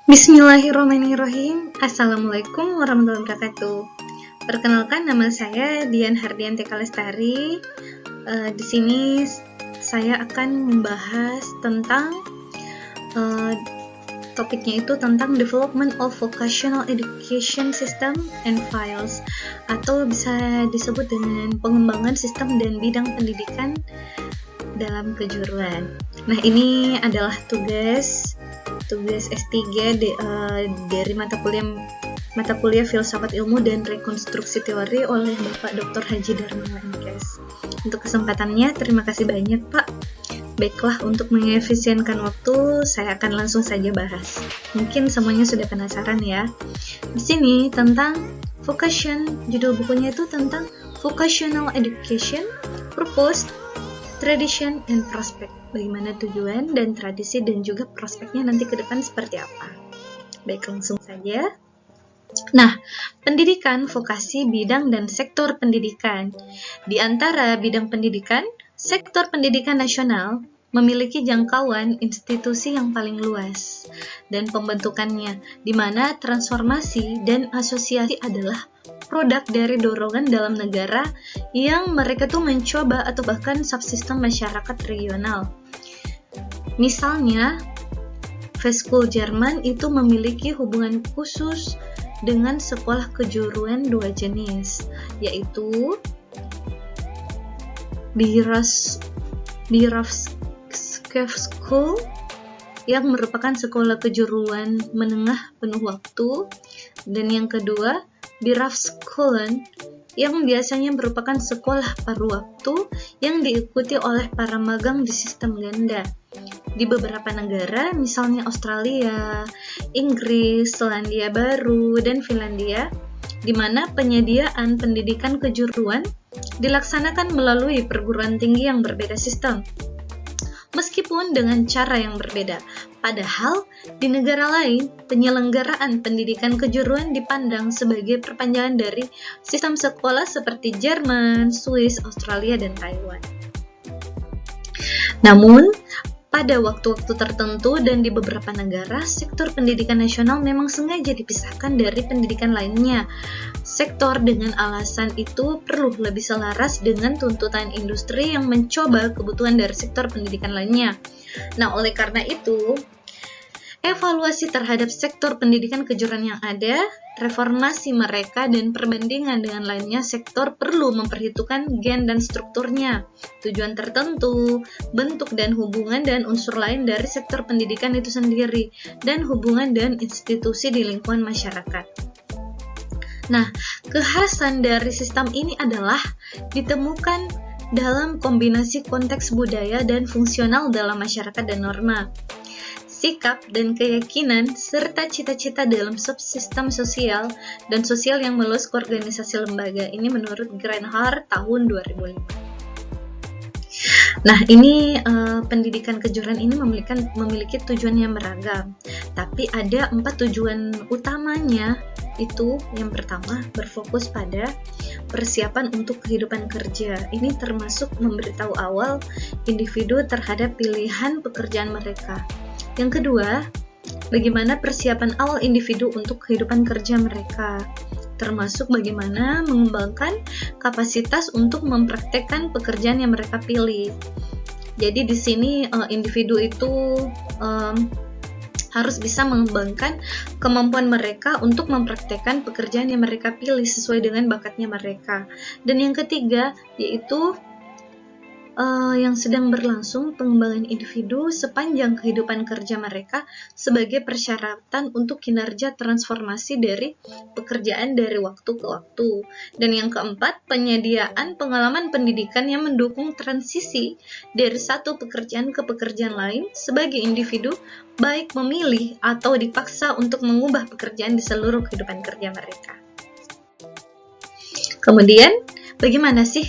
Bismillahirrahmanirrahim. Assalamualaikum warahmatullahi wabarakatuh. Perkenalkan, nama saya Dian Hardianti Kalestari. Di sini saya akan membahas tentang topiknya itu tentang Development of Vocational Education System and Files, atau bisa disebut dengan pengembangan sistem dan bidang pendidikan dalam kejuruan. Nah, ini adalah tugas S3 dari mata kuliah Filsafat Ilmu dan Rekonstruksi Teori oleh Bapak Dr. Haji Darmawan MKes. Untuk kesempatannya, terima kasih banyak Pak. Baiklah, untuk mengefisienkan waktu, saya akan langsung saja bahas. Mungkin semuanya sudah penasaran ya. Di sini tentang vocation, judul bukunya itu tentang Vocational Education, Purpose, Tradition and Prospect. Bagaimana tujuan dan tradisi dan juga prospeknya nanti ke depan seperti apa. Baik, langsung saja. Nah, pendidikan, vokasi, bidang, dan sektor pendidikan. Di antara bidang pendidikan, sektor pendidikan nasional memiliki jangkauan institusi yang paling luas dan pembentukannya, di mana transformasi dan asosiasi adalah produk dari dorongan dalam negara yang mereka tuh mencoba atau bahkan subsistem masyarakat regional. Misalnya, Fachschule Jerman itu memiliki hubungan khusus dengan sekolah kejuruan dua jenis, yaitu Berufsfachschule yang merupakan sekolah kejuruan menengah penuh waktu, dan yang kedua Berufsschulen yang biasanya merupakan sekolah paruh waktu yang diikuti oleh para magang di sistem ganda. Di beberapa negara, misalnya Australia, Inggris, Selandia Baru, dan Finlandia, di mana penyediaan pendidikan kejuruan dilaksanakan melalui perguruan tinggi yang berbeda sistem, meskipun dengan cara yang berbeda. Padahal, di negara lain, penyelenggaraan pendidikan kejuruan dipandang sebagai perpanjangan dari sistem sekolah seperti Jerman, Swiss, Australia, dan Taiwan. Namun, pada waktu-waktu tertentu dan di beberapa negara, sektor pendidikan nasional memang sengaja dipisahkan dari pendidikan lainnya. Sektor dengan alasan itu perlu lebih selaras dengan tuntutan industri yang mencoba kebutuhan dari sektor pendidikan lainnya. Nah, oleh karena itu, evaluasi terhadap sektor pendidikan kejuruan yang ada, reformasi mereka, dan perbandingan dengan lainnya sektor perlu memperhitungkan gen dan strukturnya, tujuan tertentu, bentuk dan hubungan dan unsur lain dari sektor pendidikan itu sendiri, dan hubungan dan institusi di lingkungan masyarakat. Nah, kekhasan dari sistem ini adalah ditemukan dalam kombinasi konteks budaya dan fungsional dalam masyarakat dan norma, sikap dan keyakinan, serta cita-cita dalam subsistem sosial dan sosial yang meluas ke organisasi lembaga. Ini menurut Greenhart tahun 2005. Nah, ini pendidikan kejuruan ini memiliki tujuan yang beragam, tapi ada 4 tujuan utamanya. Itu yang pertama, berfokus pada persiapan untuk kehidupan kerja. Ini termasuk memberitahu awal individu terhadap pilihan pekerjaan mereka. Yang kedua, bagaimana persiapan awal individu untuk kehidupan kerja mereka, termasuk bagaimana mengembangkan kapasitas untuk mempraktekkan pekerjaan yang mereka pilih. Jadi di sini individu itu harus bisa mengembangkan kemampuan mereka untuk mempraktekkan pekerjaan yang mereka pilih sesuai dengan bakatnya mereka. Dan yang ketiga, yaitu yang sedang berlangsung pengembangan individu sepanjang kehidupan kerja mereka sebagai persyaratan untuk kinerja transformasi dari pekerjaan dari waktu ke waktu. Dan yang keempat, penyediaan pengalaman pendidikan yang mendukung transisi dari satu pekerjaan ke pekerjaan lain sebagai individu, baik memilih atau dipaksa untuk mengubah pekerjaan di seluruh kehidupan kerja mereka. Kemudian, bagaimana sih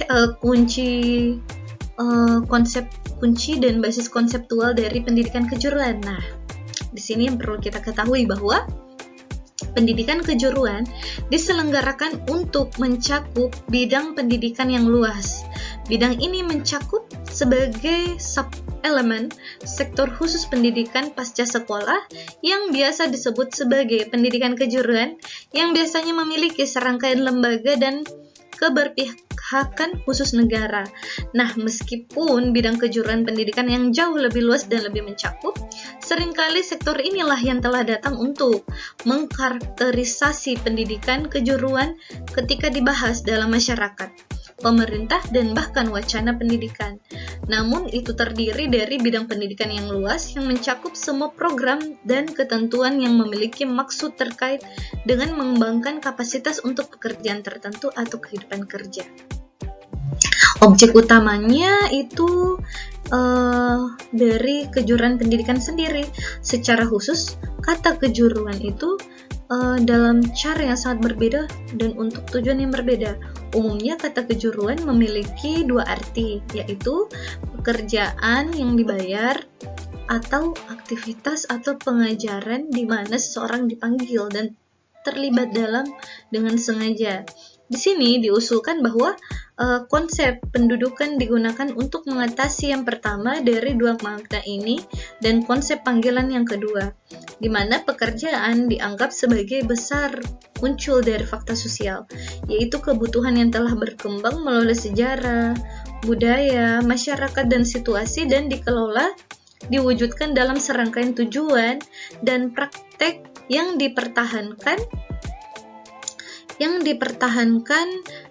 konsep kunci dan basis konseptual dari pendidikan kejuruan? Nah, di sini yang perlu kita ketahui bahwa pendidikan kejuruan diselenggarakan untuk mencakup bidang pendidikan yang luas Bidang ini mencakup sebagai sub-elemen sektor khusus pendidikan pasca sekolah yang biasa disebut sebagai pendidikan kejuruan yang biasanya memiliki serangkaian lembaga dan keberpihakan khusus negara. Nah, meskipun bidang kejuruan pendidikan yang jauh lebih luas dan lebih mencakup, seringkali sektor inilah yang telah datang untuk mengkarakterisasi pendidikan kejuruan ketika dibahas dalam masyarakat, pemerintah, dan bahkan wacana pendidikan. Namun, itu terdiri dari bidang pendidikan yang luas yang mencakup semua program dan ketentuan yang memiliki maksud terkait dengan mengembangkan kapasitas untuk pekerjaan tertentu atau kehidupan kerja. Objek utamanya itu dari kejuruan pendidikan sendiri. Secara khusus, kata kejuruan itu dalam cara yang sangat berbeda dan untuk tujuan yang berbeda. Umumnya kata kejuruan memiliki dua arti, yaitu pekerjaan yang dibayar atau aktivitas atau pengajaran di mana seseorang dipanggil dan terlibat dengan sengaja. Di sini diusulkan bahwa konsep pendudukan digunakan untuk mengatasi yang pertama dari dua makna ini dan konsep panggilan yang kedua, di mana pekerjaan dianggap sebagai besar muncul dari fakta sosial, yaitu kebutuhan yang telah berkembang melalui sejarah, budaya, masyarakat, dan situasi dan dikelola, diwujudkan dalam serangkaian tujuan dan praktek yang dipertahankan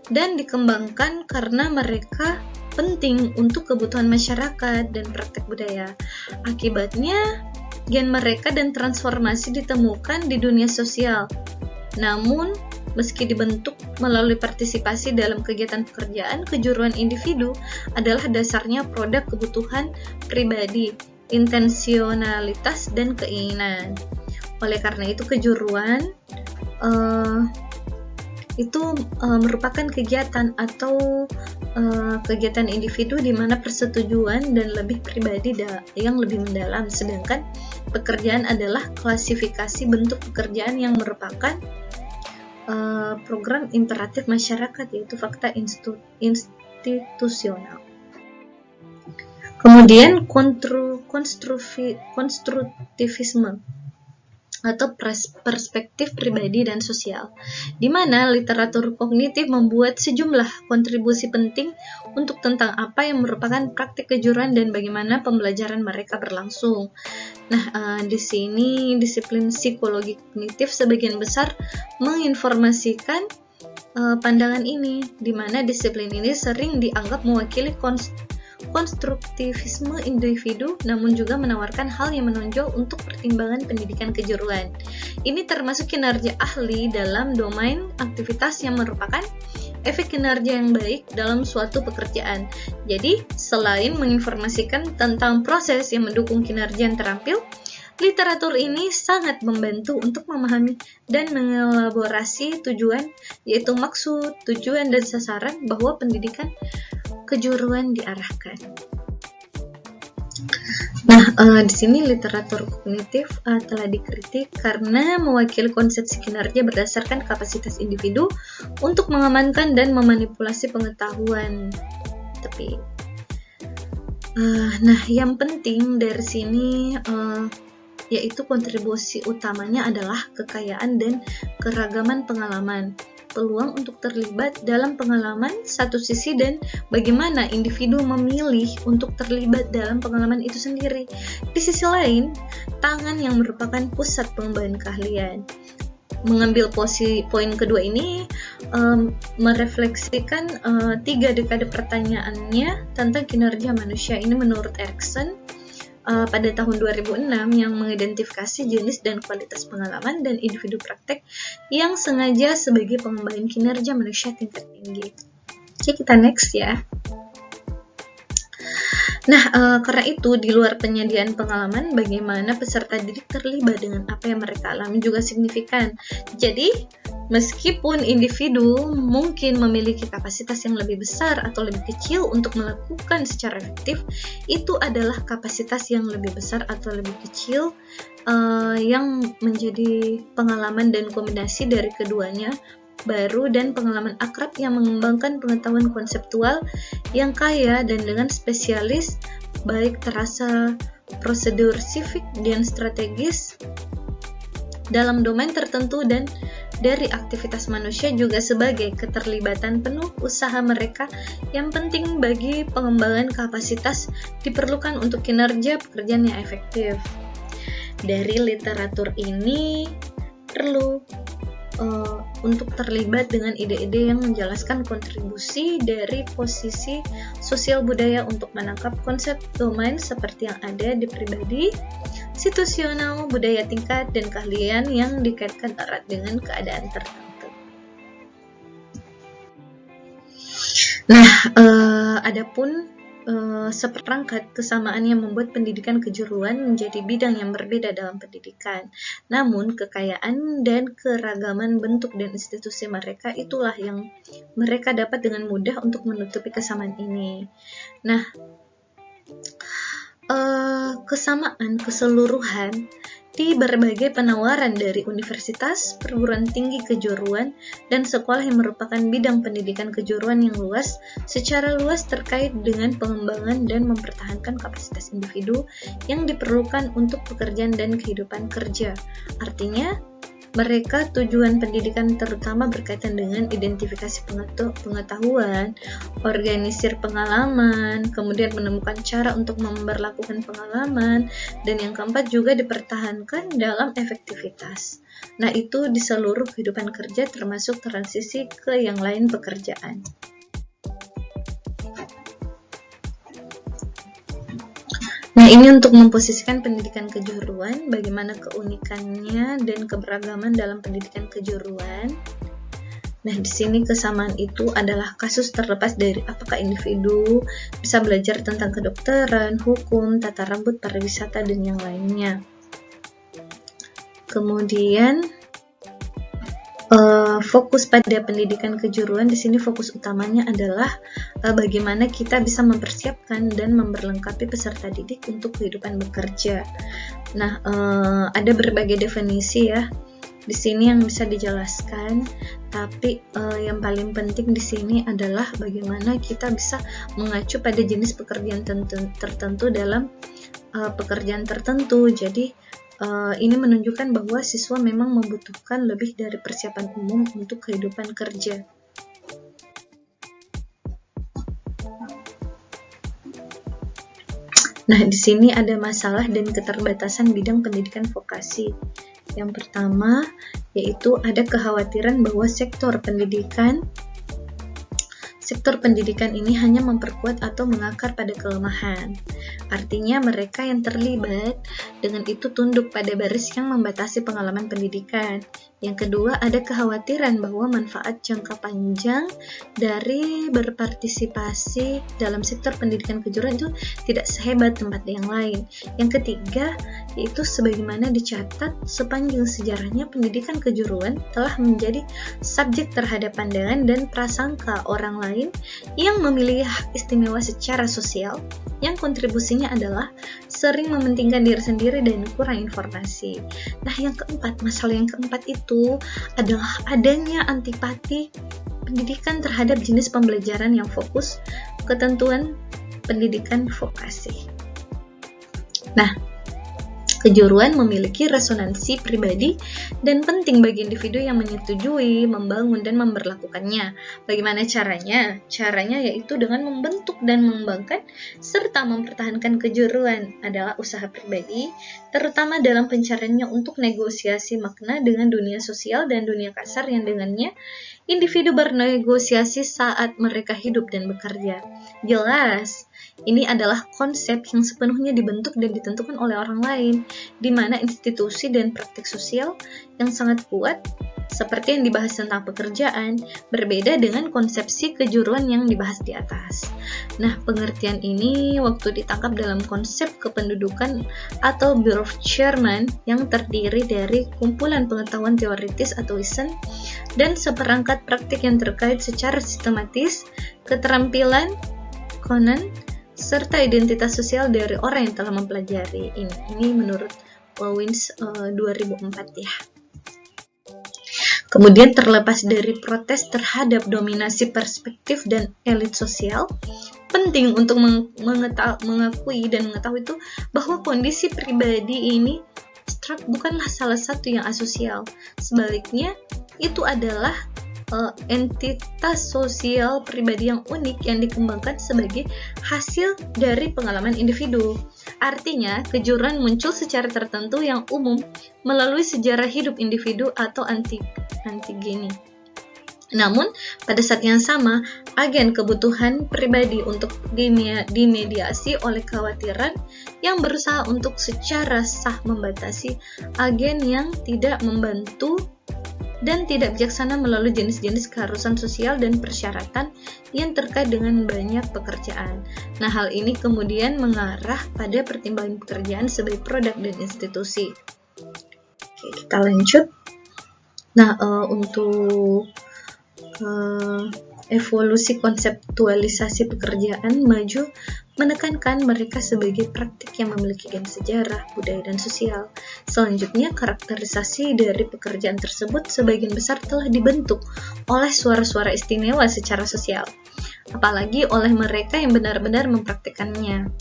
dan dikembangkan karena mereka penting untuk kebutuhan masyarakat dan praktek budaya. Akibatnya, gen mereka dan transformasi ditemukan di dunia sosial. Namun, meski dibentuk melalui partisipasi dalam kegiatan pekerjaan, kejuruan individu adalah dasarnya produk kebutuhan pribadi, intensionalitas, dan keinginan. Oleh karena itu, kejuruan itu merupakan kegiatan atau kegiatan individu di mana persetujuan dan lebih pribadi yang lebih mendalam, sedangkan pekerjaan adalah klasifikasi bentuk pekerjaan yang merupakan program imperatif masyarakat, yaitu fakta institusional. Kemudian konstruktivisme atau perspektif pribadi dan sosial, di mana literatur kognitif membuat sejumlah kontribusi penting untuk tentang apa yang merupakan praktik kejuruan dan bagaimana pembelajaran mereka berlangsung. Nah, di sini disiplin psikologi kognitif sebagian besar menginformasikan pandangan ini, di mana disiplin ini sering dianggap mewakili konstruktivisme individu, namun juga menawarkan hal yang menonjol untuk pertimbangan pendidikan kejuruan. Ini termasuk kinerja ahli dalam domain aktivitas yang merupakan efek kinerja yang baik dalam suatu pekerjaan. Jadi, selain menginformasikan tentang proses yang mendukung kinerja yang terampil, literatur ini sangat membantu untuk memahami dan mengelaborasi tujuan, yaitu maksud, tujuan, dan sasaran bahwa pendidikan kejuruan diarahkan. Nah, di sini literatur kognitif telah dikritik karena mewakili konsepsi kinerja berdasarkan kapasitas individu untuk mengamankan dan memanipulasi pengetahuan. Nah, yang penting dari sini yaitu kontribusi utamanya adalah kekayaan dan keragaman pengalaman, peluang untuk terlibat dalam pengalaman satu sisi dan bagaimana individu memilih untuk terlibat dalam pengalaman itu sendiri. Di sisi lain, tangan yang merupakan pusat pengembangan keahlian. Mengambil poin kedua ini merefleksikan 3 dekade pertanyaannya tentang kinerja manusia. Ini menurut Erikson pada tahun 2006 yang mengidentifikasi jenis dan kualitas pengalaman dan individu praktek yang sengaja sebagai pengembangan kinerja manusia tingkat tinggi. Oke, kita next ya. Nah, karena itu di luar penyediaan pengalaman, bagaimana peserta didik terlibat dengan apa yang mereka alami juga signifikan. Jadi, meskipun individu mungkin memiliki kapasitas yang lebih besar atau lebih kecil untuk melakukan secara efektif, itu adalah kapasitas yang lebih besar atau lebih kecil yang menjadi pengalaman dan kombinasi dari keduanya baru dan pengalaman akrab yang mengembangkan pengetahuan konseptual yang kaya dan dengan spesialis, baik terasa prosedur sifik dan strategis dalam domain tertentu dan dari aktivitas manusia juga sebagai keterlibatan penuh usaha mereka yang penting bagi pengembangan kapasitas diperlukan untuk kinerja pekerjaan yang efektif. Dari literatur ini perlu untuk terlibat dengan ide-ide yang menjelaskan kontribusi dari posisi sosial budaya untuk menangkap konsep domain seperti yang ada di pribadi, situasional, budaya tingkat, dan keahlian yang dikaitkan erat dengan keadaan tertentu. Nah, adapun seperangkat kesamaan yang membuat pendidikan kejuruan menjadi bidang yang berbeda dalam pendidikan. Namun, kekayaan dan keragaman bentuk dan institusi mereka itulah yang mereka dapat dengan mudah untuk menutupi kesamaan ini. Nah, kesamaan keseluruhan di berbagai penawaran dari universitas, perguruan tinggi kejuruan, dan sekolah yang merupakan bidang pendidikan kejuruan yang luas, secara luas terkait dengan pengembangan dan mempertahankan kapasitas individu yang diperlukan untuk pekerjaan dan kehidupan kerja. Artinya, mereka tujuan pendidikan terutama berkaitan dengan identifikasi pengetahuan, organisir pengalaman, kemudian menemukan cara untuk memberlakukan pengalaman, dan yang keempat juga dipertahankan dalam efektivitas. Nah, itu di seluruh kehidupan kerja termasuk transisi ke yang lain pekerjaan. Nah, ini untuk memposisikan pendidikan kejuruan, bagaimana keunikannya dan keberagaman dalam pendidikan kejuruan. Nah, di sini kesamaan itu adalah kasus terlepas dari apakah individu bisa belajar tentang kedokteran, hukum, tata rambut, pariwisata, dan yang lainnya. Kemudian, fokus pada pendidikan kejuruan di sini fokus utamanya adalah bagaimana kita bisa mempersiapkan dan memperlengkapi peserta didik untuk kehidupan bekerja. Nah, ada berbagai definisi ya di sini yang bisa dijelaskan, tapi yang paling penting di sini adalah bagaimana kita bisa mengacu pada jenis pekerjaan tertentu dalam pekerjaan tertentu. Jadi ini menunjukkan bahwa siswa memang membutuhkan lebih dari persiapan umum untuk kehidupan kerja. Nah, di sini ada masalah dan keterbatasan bidang pendidikan vokasi. Yang pertama, yaitu ada kekhawatiran bahwa sektor pendidikan ini hanya memperkuat atau mengakar pada kelemahan. Artinya mereka yang terlibat dengan itu tunduk pada baris yang membatasi pengalaman pendidikan. Yang kedua, ada kekhawatiran bahwa manfaat jangka panjang dari berpartisipasi dalam sektor pendidikan kejuruan itu tidak sehebat tempat yang lain. Yang ketiga, yaitu sebagaimana dicatat sepanjang sejarahnya pendidikan kejuruan telah menjadi subjek terhadap pandangan dan prasangka orang lain yang memiliki hak istimewa secara sosial, yang kontribusinya adalah sering mementingkan diri sendiri dan kurang informasi. Nah, yang keempat, masalah yang keempat itu adalah adanya antipati pendidikan terhadap jenis pembelajaran yang fokus ketentuan pendidikan vokasi. Nah, kejuruan memiliki resonansi pribadi dan penting bagi individu yang menyetujui, membangun, dan memberlakukannya. Bagaimana caranya? Caranya yaitu dengan membentuk dan mengembangkan serta mempertahankan kejuruan adalah usaha pribadi, terutama dalam pencariannya untuk negosiasi makna dengan dunia sosial dan dunia kasar yang dengannya individu bernegosiasi saat mereka hidup dan bekerja. Jelas, ini adalah konsep yang sepenuhnya dibentuk dan ditentukan oleh orang lain, di mana institusi dan praktik sosial yang sangat kuat, seperti yang dibahas tentang pekerjaan, berbeda dengan konsepsi kejuruan yang dibahas di atas. Nah, pengertian ini waktu ditangkap dalam konsep kependudukan atau Bureau of Chairman yang terdiri dari kumpulan pengetahuan teoritis atau WISEN dan seperangkat praktik yang terkait secara sistematis, keterampilan, konon, serta identitas sosial dari orang yang telah mempelajari ini menurut Wins 2004 ya. Kemudian terlepas dari protes terhadap dominasi perspektif dan elit sosial, penting untuk mengakui dan mengetahui itu bahwa kondisi pribadi ini bukanlah salah satu yang asosial. Sebaliknya, itu adalah entitas sosial pribadi yang unik yang dikembangkan sebagai hasil dari pengalaman individu. Artinya, kejuruan muncul secara tertentu yang umum melalui sejarah hidup individu atau antigeni. Namun, pada saat yang sama, agen kebutuhan pribadi untuk dimediasi oleh kekhawatiran yang berusaha untuk secara sah membatasi agen yang tidak membantu dan tidak bijaksana melalui jenis-jenis keharusan sosial dan persyaratan yang terkait dengan banyak pekerjaan. Nah, hal ini kemudian mengarah pada pertimbangan pekerjaan sebagai produk dan institusi. Oke, kita lanjut. Nah, untuk evolusi konseptualisasi pekerjaan maju menekankan mereka sebagai praktik yang memiliki gen sejarah, budaya, dan sosial. Selanjutnya, karakterisasi dari pekerjaan tersebut sebagian besar telah dibentuk oleh suara-suara istimewa secara sosial, apalagi oleh mereka yang benar-benar mempraktikkannya.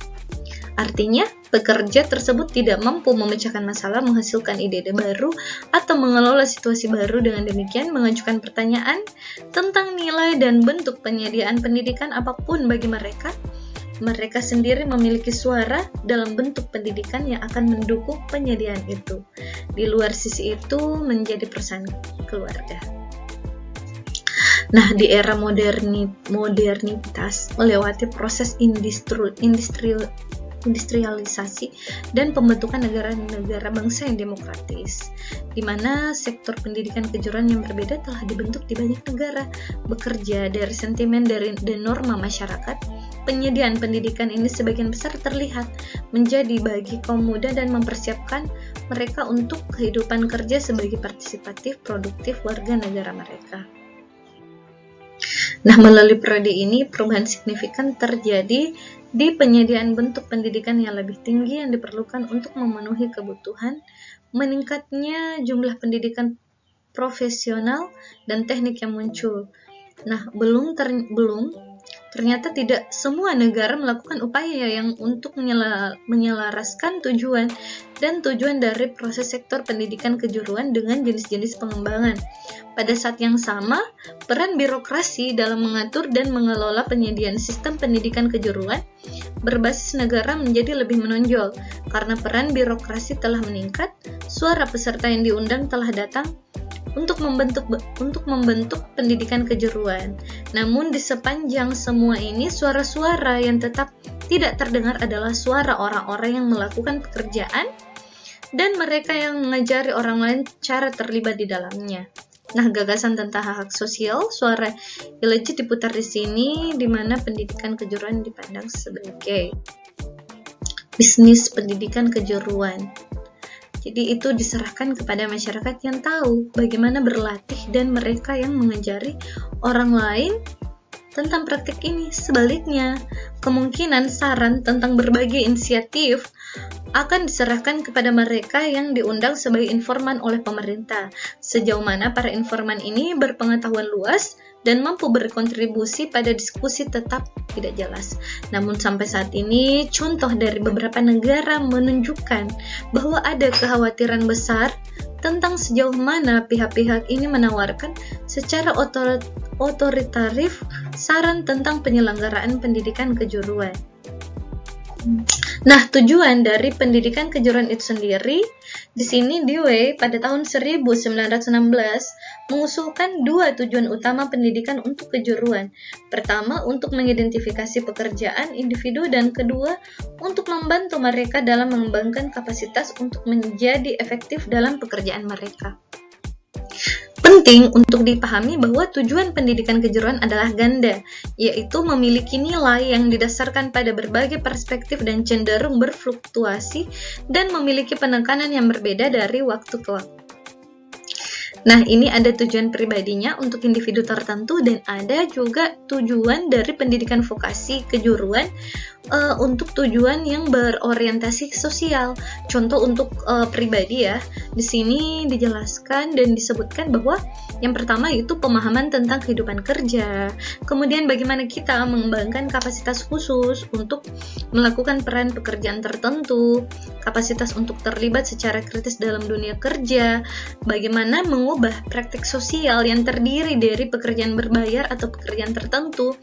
Artinya, pekerja tersebut tidak mampu memecahkan masalah, menghasilkan ide-ide baru, atau mengelola situasi baru. Dengan demikian, mengajukan pertanyaan tentang nilai dan bentuk penyediaan pendidikan apapun bagi mereka. Mereka sendiri memiliki suara dalam bentuk pendidikan yang akan mendukung penyediaan itu. Di luar sisi itu menjadi perusahaan keluarga. Nah, di era modernitas melewati proses industrialisasi dan pembentukan negara-negara bangsa yang demokratis, di mana sektor pendidikan kejuruan yang berbeda telah dibentuk di banyak negara. Bekerja dari sentimen dan norma masyarakat, penyediaan pendidikan ini sebagian besar terlihat menjadi bagi kaum muda dan mempersiapkan mereka untuk kehidupan kerja sebagai partisipatif, produktif warga negara mereka. Nah, melalui periode ini, perubahan signifikan terjadi di penyediaan bentuk pendidikan yang lebih tinggi yang diperlukan untuk memenuhi kebutuhan, meningkatnya jumlah pendidikan profesional dan teknik yang muncul. Nah, ternyata tidak semua negara melakukan upaya yang untuk menyelaraskan tujuan dari proses sektor pendidikan kejuruan dengan jenis-jenis pengembangan. Pada saat yang sama, peran birokrasi dalam mengatur dan mengelola penyediaan sistem pendidikan kejuruan berbasis negara menjadi lebih menonjol. Karena peran birokrasi telah meningkat, suara peserta yang diundang telah datang untuk membentuk pendidikan kejuruan. Namun di sepanjang semua ini, suara-suara yang tetap tidak terdengar adalah suara orang-orang yang melakukan pekerjaan dan mereka yang mengajari orang lain cara terlibat di dalamnya. Nah, gagasan tentang hak sosial, suara Illegit diputar di sini, di mana pendidikan kejuruan dipandang sebagai bisnis pendidikan kejuruan. Jadi itu diserahkan kepada masyarakat yang tahu bagaimana berlatih dan mereka yang mengajari orang lain tentang praktik ini. Sebaliknya, kemungkinan saran tentang berbagai inisiatif akan diserahkan kepada mereka yang diundang sebagai informan oleh pemerintah. Sejauh mana para informan ini berpengetahuan luas dan mampu berkontribusi pada diskusi tetap tidak jelas. Namun sampai saat ini, contoh dari beberapa negara menunjukkan bahwa ada kekhawatiran besar tentang sejauh mana pihak-pihak ini menawarkan secara otoritatif saran tentang penyelenggaraan pendidikan kejuruan. Nah, tujuan dari pendidikan kejuruan itu sendiri, di sini Dewey pada tahun 1916 mengusulkan dua tujuan utama pendidikan untuk kejuruan. Pertama, untuk mengidentifikasi pekerjaan individu, dan kedua, untuk membantu mereka dalam mengembangkan kapasitas untuk menjadi efektif dalam pekerjaan mereka. Penting untuk dipahami bahwa tujuan pendidikan kejuruan adalah ganda, yaitu memiliki nilai yang didasarkan pada berbagai perspektif dan cenderung berfluktuasi dan memiliki penekanan yang berbeda dari waktu ke waktu. Nah, ini ada tujuan pribadinya untuk individu tertentu dan ada juga tujuan dari pendidikan vokasi kejuruan untuk tujuan yang berorientasi sosial. Contoh untuk pribadi ya, di sini dijelaskan dan disebutkan bahwa yang pertama itu pemahaman tentang kehidupan kerja, kemudian bagaimana kita mengembangkan kapasitas khusus untuk melakukan peran pekerjaan tertentu, kapasitas untuk terlibat secara kritis dalam dunia kerja, bagaimana mengubah praktik sosial yang terdiri dari pekerjaan berbayar atau pekerjaan tertentu,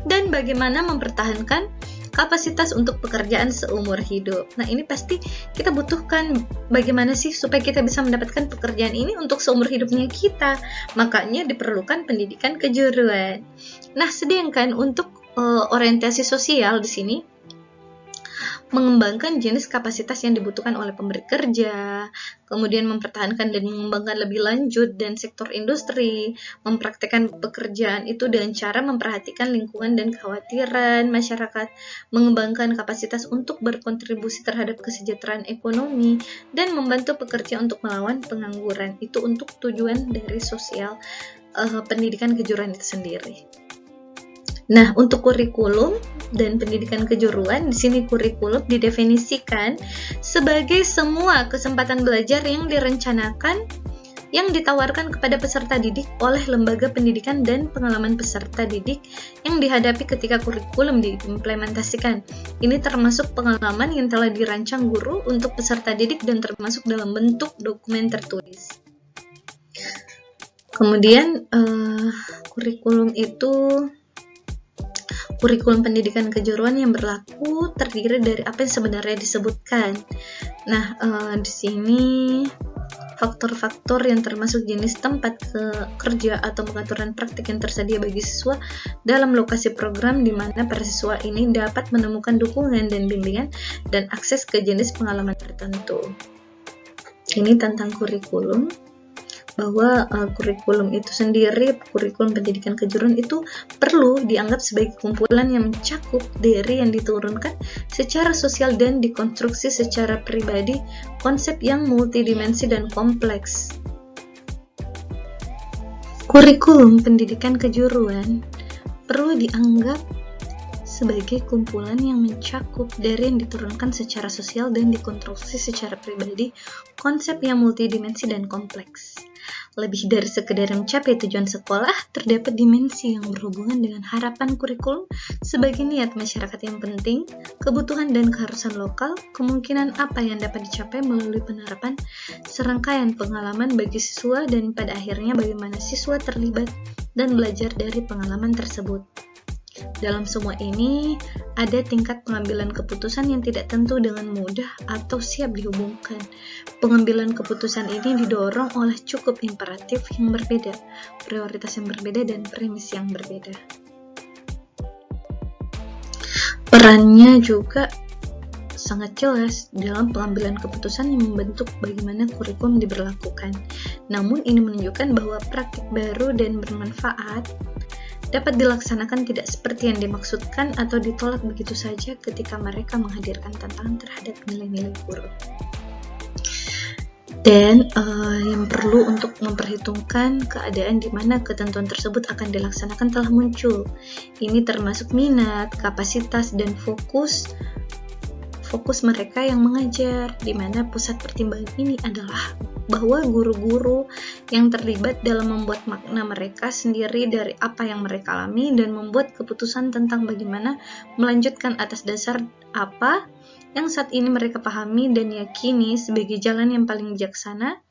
dan bagaimana mempertahankan kapasitas untuk pekerjaan seumur hidup. Nah, ini pasti kita butuhkan bagaimana sih supaya kita bisa mendapatkan pekerjaan ini untuk seumur hidupnya kita. Makanya diperlukan pendidikan kejuruan. Nah, sedangkan untuk orientasi sosial di sini mengembangkan jenis kapasitas yang dibutuhkan oleh pemberi kerja, kemudian mempertahankan dan mengembangkan lebih lanjut dan sektor industri, mempraktikkan pekerjaan itu dengan cara memperhatikan lingkungan dan kekhawatiran masyarakat, mengembangkan kapasitas untuk berkontribusi terhadap kesejahteraan ekonomi, dan membantu pekerja untuk melawan pengangguran. Itu untuk tujuan dari sosial pendidikan kejuruan itu sendiri. Nah, untuk kurikulum dan pendidikan kejuruan, di sini kurikulum didefinisikan sebagai semua kesempatan belajar yang direncanakan yang ditawarkan kepada peserta didik oleh lembaga pendidikan dan pengalaman peserta didik yang dihadapi ketika kurikulum diimplementasikan. Ini termasuk pengalaman yang telah dirancang guru untuk peserta didik dan termasuk dalam bentuk dokumen tertulis. Kemudian kurikulum pendidikan kejuruan yang berlaku terdiri dari apa yang sebenarnya disebutkan. Nah, di sini faktor-faktor yang termasuk jenis tempat kerja atau pengaturan praktik yang tersedia bagi siswa dalam lokasi program di mana para siswa ini dapat menemukan dukungan dan bimbingan dan akses ke jenis pengalaman tertentu. Ini tentang kurikulum. Bahwa kurikulum itu sendiri, kurikulum pendidikan kejuruan itu perlu dianggap sebagai kumpulan yang mencakup dari yang diturunkan secara sosial dan dikonstruksi secara pribadi, konsep yang multidimensi dan kompleks. Kurikulum pendidikan kejuruan perlu dianggap sebagai kumpulan yang mencakup dari yang diturunkan secara sosial dan dikonstruksi secara pribadi, konsep yang multidimensi dan kompleks. Lebih dari sekedar mencapai tujuan sekolah, terdapat dimensi yang berhubungan dengan harapan kurikulum sebagai niat masyarakat yang penting, kebutuhan dan keharusan lokal, kemungkinan apa yang dapat dicapai melalui penerapan serangkaian pengalaman bagi siswa, dan pada akhirnya bagaimana siswa terlibat dan belajar dari pengalaman tersebut. Dalam semua ini, ada tingkat pengambilan keputusan yang tidak tentu dengan mudah atau siap dihubungkan. Pengambilan keputusan ini didorong oleh cukup imperatif yang berbeda, prioritas yang berbeda, dan premis yang berbeda. Perannya juga sangat jelas dalam pengambilan keputusan yang membentuk bagaimana kurikulum diberlakukan. Namun ini menunjukkan bahwa praktik baru dan bermanfaat dapat dilaksanakan tidak seperti yang dimaksudkan atau ditolak begitu saja ketika mereka menghadirkan tantangan terhadap nilai-nilai guru. Dan yang perlu untuk memperhitungkan keadaan di mana ketentuan tersebut akan dilaksanakan telah muncul. Ini termasuk minat, kapasitas, dan fokus mereka yang mengajar, di mana pusat pertimbangan ini adalah bahwa guru-guru yang terlibat dalam membuat makna mereka sendiri dari apa yang mereka alami dan membuat keputusan tentang bagaimana melanjutkan atas dasar apa yang saat ini mereka pahami dan yakini sebagai jalan yang paling bijaksana,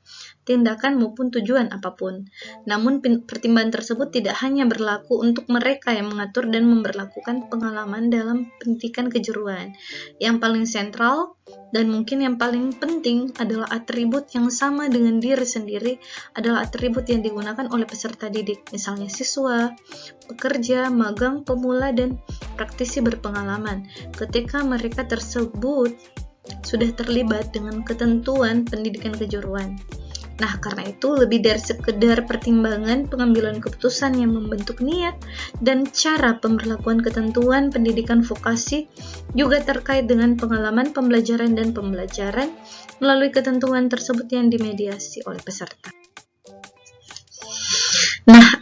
tindakan maupun tujuan apapun. Namun pertimbangan tersebut tidak hanya berlaku untuk mereka yang mengatur dan memberlakukan pengalaman dalam pendidikan kejuruan. Yang paling sentral dan mungkin yang paling penting adalah atribut yang sama dengan diri sendiri adalah atribut yang digunakan oleh peserta didik, misalnya siswa, pekerja, magang, pemula, dan praktisi berpengalaman. Ketika mereka tersebut sudah terlibat dengan ketentuan pendidikan kejuruan. Nah, karena itu lebih dari sekedar pertimbangan pengambilan keputusan yang membentuk niat dan cara pemberlakuan ketentuan pendidikan vokasi juga terkait dengan pengalaman pembelajaran dan pembelajaran melalui ketentuan tersebut yang dimediasi oleh peserta. Nah,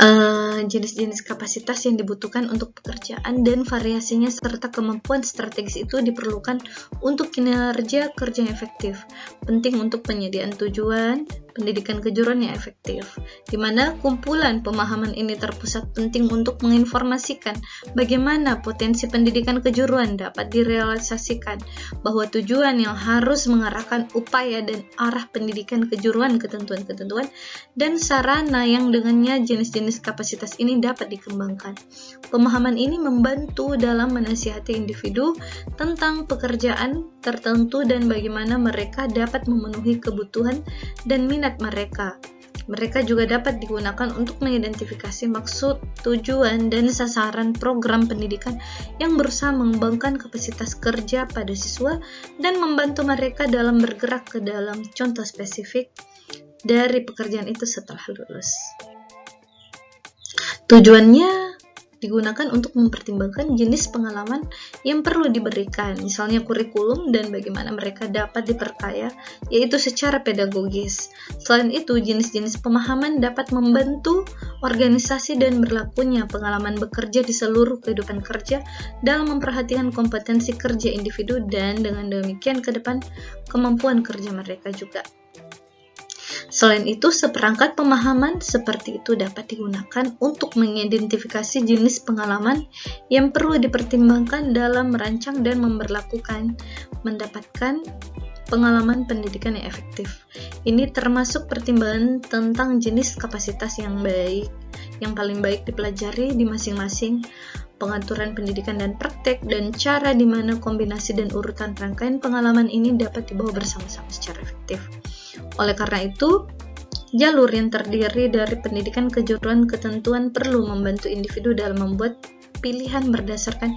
jenis-jenis kapasitas yang dibutuhkan untuk pekerjaan dan variasinya serta kemampuan strategis itu diperlukan untuk kinerja kerja yang efektif. Penting untuk penyediaan tujuan pendidikan kejuruan yang efektif, di mana kumpulan pemahaman ini terpusat penting untuk menginformasikan bagaimana potensi pendidikan kejuruan dapat direalisasikan, bahwa tujuan yang harus mengarahkan upaya dan arah pendidikan kejuruan, ketentuan-ketentuan, dan sarana yang dengannya jenis-jenis kapasitas ini dapat dikembangkan. Pemahaman ini membantu dalam menasihati individu tentang pekerjaan tertentu dan bagaimana mereka dapat memenuhi kebutuhan dan minat mereka. Mereka juga dapat digunakan untuk mengidentifikasi maksud, tujuan, dan sasaran program pendidikan yang berusaha mengembangkan kapasitas kerja pada siswa dan membantu mereka dalam bergerak ke dalam contoh spesifik dari pekerjaan itu setelah lulus. Tujuannya digunakan untuk mempertimbangkan jenis pengalaman yang perlu diberikan, misalnya kurikulum dan bagaimana mereka dapat diperkaya, yaitu secara pedagogis. Selain itu, jenis-jenis pemahaman dapat membantu organisasi dan berlakunya pengalaman bekerja di seluruh kehidupan kerja dalam memperhatikan kompetensi kerja individu dan dengan demikian ke depan kemampuan kerja mereka juga. Selain itu, seperangkat pemahaman seperti itu dapat digunakan untuk mengidentifikasi jenis pengalaman yang perlu dipertimbangkan dalam merancang dan mendapatkan pengalaman pendidikan yang efektif. Ini termasuk pertimbangan tentang jenis kapasitas yang paling baik dipelajari di masing-masing pengaturan pendidikan dan praktek, dan cara di mana kombinasi dan urutan rangkaian pengalaman ini dapat dibawa bersama-sama secara efektif. Oleh karena itu, jalur yang terdiri dari pendidikan kejuruan ketentuan perlu membantu individu dalam membuat pilihan berdasarkan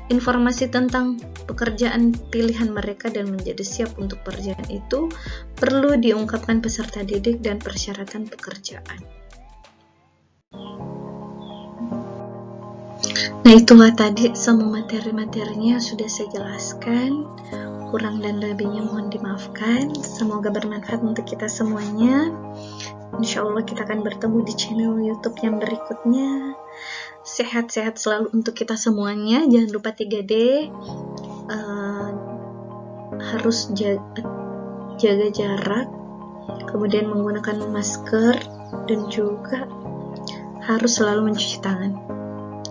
informasi tentang pekerjaan pilihan mereka, dan menjadi siap untuk pekerjaan itu perlu diungkapkan peserta didik dan persyaratan pekerjaan. Nah, itulah tadi semua materi-materinya sudah saya jelaskan. Kurang dan lebihnya mohon dimaafkan. Semoga bermanfaat untuk kita semuanya. Insya Allah kita akan bertemu di channel YouTube yang berikutnya. Sehat-sehat selalu untuk kita semuanya. Jangan lupa 3D. Harus jaga jarak, kemudian menggunakan masker, dan juga harus selalu mencuci tangan.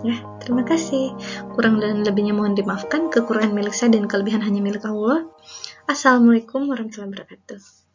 Ya, terima kasih. Kurang dan lebihnya mohon dimaafkan. Kekurangan milik saya dan kelebihan hanya milik Allah. Assalamualaikum warahmatullahi wabarakatuh.